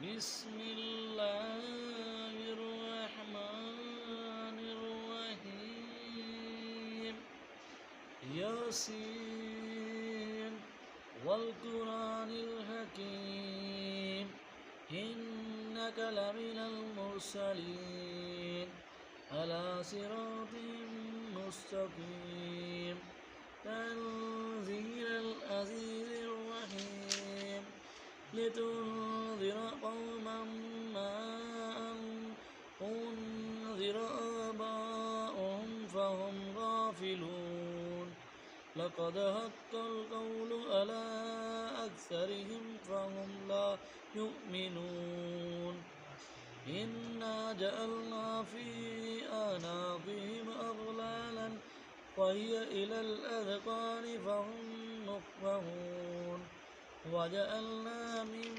بسم الله الرحمن الرحيم ياسين والقرآن الحكيم إنك لمن المرسلين على صراط مستقيم تنزيل العزيز الرحيم لتنذر قوما ما أنذر آباؤهم فهم غافلون لقد حق القول على أكثرهم فهم لا يؤمنون إنا جعلنا في أعناقهم أغلالا وهي إلى الأذقان فهم مقمحون وجعلنا من